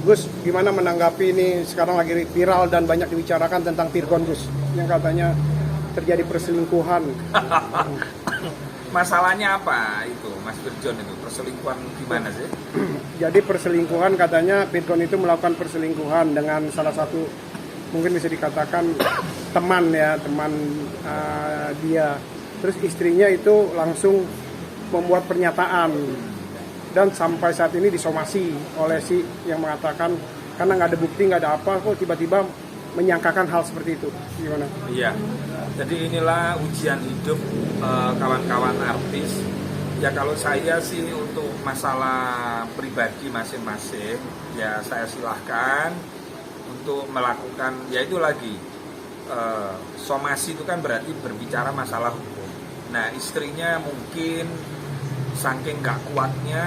Gus, gimana menanggapi ini sekarang lagi viral dan banyak dibicarakan tentang Virgon, Gus, yang katanya terjadi perselingkuhan. Masalahnya apa itu, Mas Virgon, itu perselingkuhan gimana sih? Jadi perselingkuhan, katanya Virgon itu melakukan perselingkuhan dengan salah satu, mungkin bisa dikatakan teman ya, teman dia. Terus istrinya itu langsung membuat pernyataan dan sampai saat ini disomasi oleh si yang mengatakan karena nggak ada bukti, nggak ada apa, kok tiba-tiba menyangkakan hal seperti itu. Gimana? Iya, jadi inilah ujian hidup kawan-kawan artis. Ya kalau saya sih untuk masalah pribadi masing-masing, ya saya silahkan untuk melakukan, ya itu lagi, somasi itu kan berarti berbicara masalah hukum. Nah istrinya mungkin saking gak kuatnya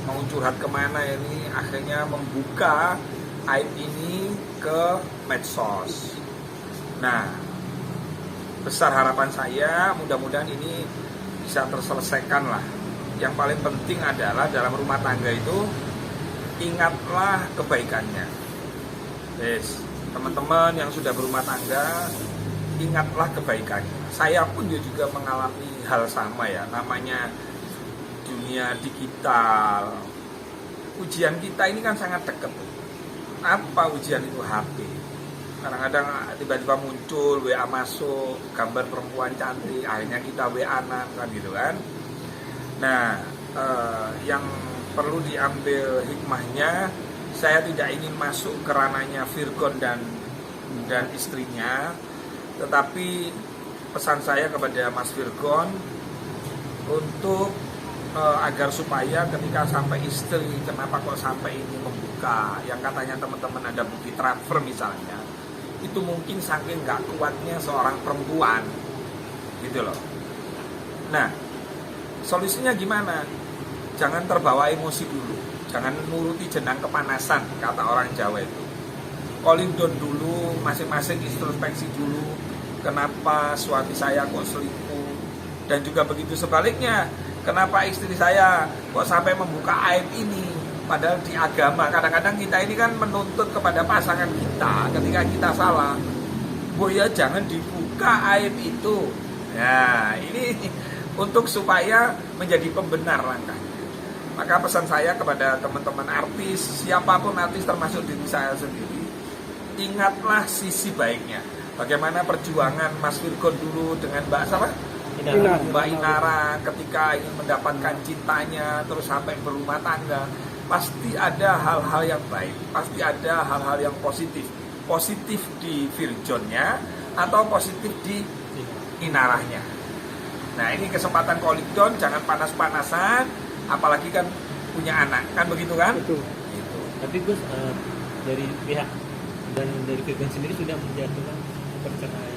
mau curhat kemana ini, akhirnya membuka aib ini ke medsos. Nah, besar harapan saya mudah-mudahan ini bisa terselesaikan lah. Yang paling penting adalah dalam rumah tangga itu ingatlah kebaikannya. Yes, teman-teman yang sudah berumah tangga, ingatlah kebaikannya. Saya pun juga mengalami hal sama ya, namanya dunia digital. Ujian kita ini kan sangat dekat. Apa ujian itu? HP. Kadang-kadang tiba-tiba muncul WA masuk, gambar perempuan cantik, akhirnya kita WA-an kan gitu kan. Nah, yang perlu diambil hikmahnya, saya tidak ingin masuk ke ranahnya Virgon dan istrinya, tetapi pesan saya kepada Mas Virgon untuk agar supaya ketika sampai istri, kenapa kok sampai ini membuka, yang katanya teman-teman ada bukti transfer misalnya, itu mungkin saking nggak kuatnya seorang perempuan, gitu loh. Nah, solusinya gimana? Jangan terbawa emosi dulu, jangan nuruti jenang kepanasan, kata orang Jawa itu. Calling down dulu, masing-masing introspeksi dulu, kenapa suami saya kok selingkuh, dan juga begitu sebaliknya. Kenapa istri saya kok sampai membuka aib ini? Padahal di agama kadang-kadang kita ini kan menuntut kepada pasangan kita ketika kita salah, "Bu ya jangan dibuka aib itu." Nah ini untuk supaya menjadi pembenar langkahnya. Maka pesan saya kepada teman-teman artis, siapapun artis termasuk diri saya sendiri, ingatlah sisi baiknya. Bagaimana perjuangan Mas Virgon dulu dengan Mbak siapa? Mbak Inara ketika ingin mendapatkan cintanya terus sampai berumah tangga, pasti ada hal-hal yang baik, pasti ada hal-hal yang positif di Virgonnya atau positif di Inarahnya. Nah ini kesempatan calling down, jangan panas-panasan, apalagi kan punya anak, kan begitu kan? Betul. Gitu. Tapi Gus, dari pihak dan dari Virgon sendiri sudah menjatuhkan perceraian.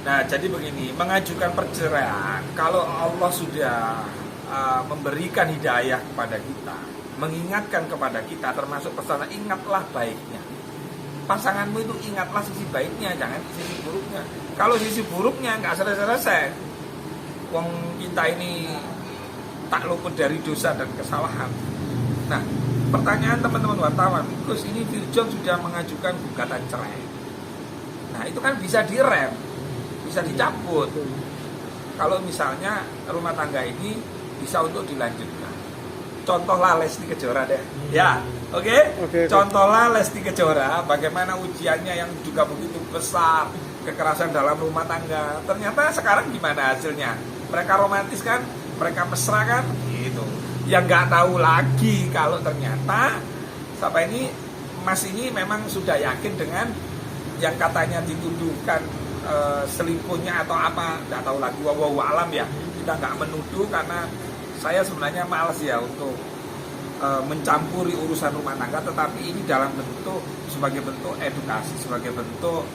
Nah jadi begini, mengajukan perceraian, kalau Allah sudah memberikan hidayah kepada kita, mengingatkan kepada kita, termasuk pesan ingatlah baiknya. Pasanganmu itu ingatlah sisi baiknya, jangan sisi buruknya. Kalau sisi buruknya nggak selesai-selesai, wong kita ini tak luput dari dosa dan kesalahan. Nah pertanyaan teman-teman wartawan, Gus ini Virgon sudah mengajukan gugatan cerai. Nah itu kan bisa direm, bisa dicabut. Kalau misalnya rumah tangga ini bisa untuk dilanjutkan. Contohlah Lesti Kejora deh. Ya, oke? Contohlah Lesti Kejora, bagaimana ujiannya yang juga begitu besar, kekerasan dalam rumah tangga. Ternyata sekarang gimana hasilnya? Mereka romantis kan? Mereka mesra kan? Gitu. Yang nggak tahu lagi kalau ternyata sampai ini Mas ini memang sudah yakin dengan yang katanya dituduhkan selingkuhnya atau apa, nggak tahu lagi, wallahu alam ya. Kita nggak menuduh karena saya sebenarnya malas ya untuk mencampuri urusan rumah tangga, tetapi ini dalam bentuk sebagai bentuk edukasi, sebagai bentuk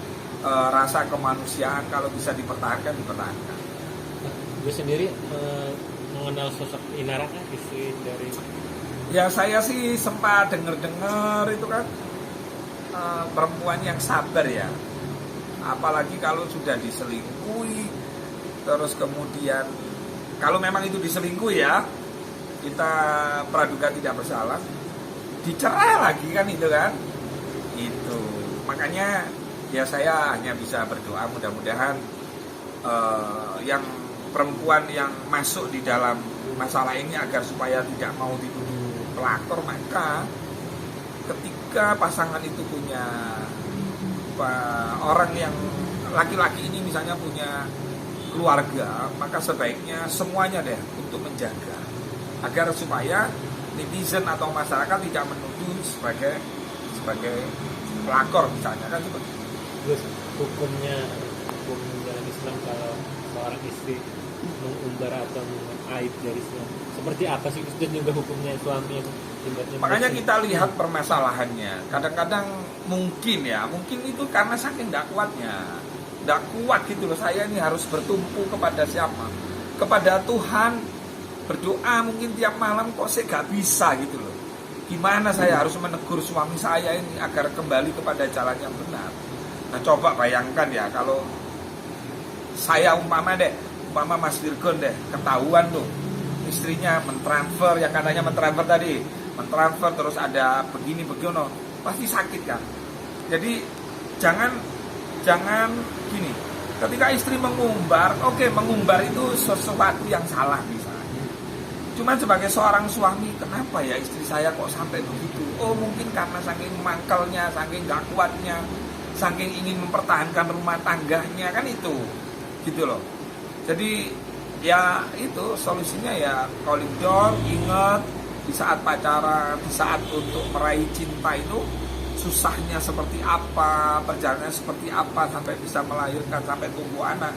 rasa kemanusiaan, kalau bisa dipertahankan. Gue sendiri mengenal sosok Inara kan, istri dari. Ya saya sih sempat dengar itu kan perempuan yang sabar ya. Apalagi kalau sudah diselingkuhi, terus kemudian kalau memang itu diselingkuhi ya, kita praduga tidak bersalah. dicerai lagi kan itu kan. Itu makanya ya saya hanya bisa berdoa mudah-mudahan yang perempuan yang masuk di dalam masalah ini agar supaya tidak mau dituduh pelakor, maka ketika pasangan itu punya orang yang laki-laki ini misalnya punya keluarga, maka sebaiknya semuanya deh untuk menjaga agar supaya netizen atau masyarakat tidak menuduh sebagai pelakor misalnya kan seperti itu. Terus hukum dalam Islam kalau seorang istri mengumbar atau aib dari suami, seperti apa sih? Dan juga hukumnya suami yang ibaratnya. Makanya kita lihat permasalahannya. Kadang-kadang mungkin itu karena saking tidak kuat gitu loh. Saya ini harus bertumpu kepada siapa? Kepada Tuhan, berdoa mungkin tiap malam kok saya gak bisa gitu loh. Gimana saya harus menegur suami saya ini agar kembali kepada jalan yang benar. Nah coba bayangkan ya, kalau saya umpama Mas Virgon deh, ketahuan tuh istrinya mentransfer, yang katanya mentransfer terus ada begini, pasti sakit kan. Jadi jangan gini, ketika istri mengumbar, oke, mengumbar itu sesuatu yang salah misalnya. Cuma sebagai seorang suami, kenapa ya istri saya kok sampai begitu? Oh mungkin karena saking mangkalnya, saking gak kuatnya, saking ingin mempertahankan rumah tangganya, kan itu gitu loh. Jadi ya itu solusinya ya calling down, ingat di saat pacaran, di saat untuk meraih cinta itu susahnya seperti apa, perjalanannya seperti apa sampai bisa melahirkan, sampai tumbuh anak.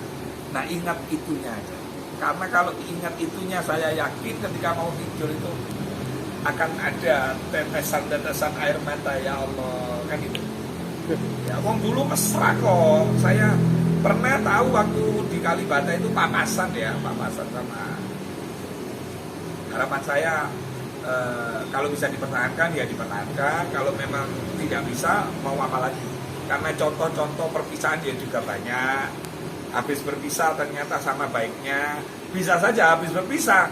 Nah ingat itunya aja. Karena kalau ingat itunya, saya yakin ketika mau tidur itu akan ada tetesan air mata, ya Allah, kan itu. Ya, wong dulu mesra kok. Saya pernah tahu waktu di Kalibata itu papasan sama. Harapan saya kalau bisa dipertahankan ya dipertahankan. Kalau memang tidak bisa, mau apa lagi? Karena contoh-contoh perpisahan ya juga banyak. Habis berpisah ternyata sama baiknya. Bisa saja habis berpisah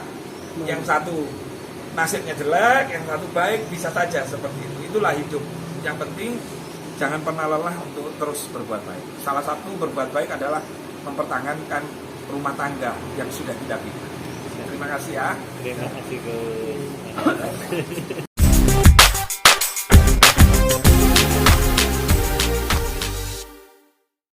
yang satu nasibnya jelek, yang satu baik, bisa saja seperti itu. Itulah hidup. Yang penting jangan pernah lelah untuk terus berbuat baik. Salah satu berbuat baik adalah mempertahankan rumah tangga yang sudah kita pilih. Terima kasih ya. Terima kasih, Gus.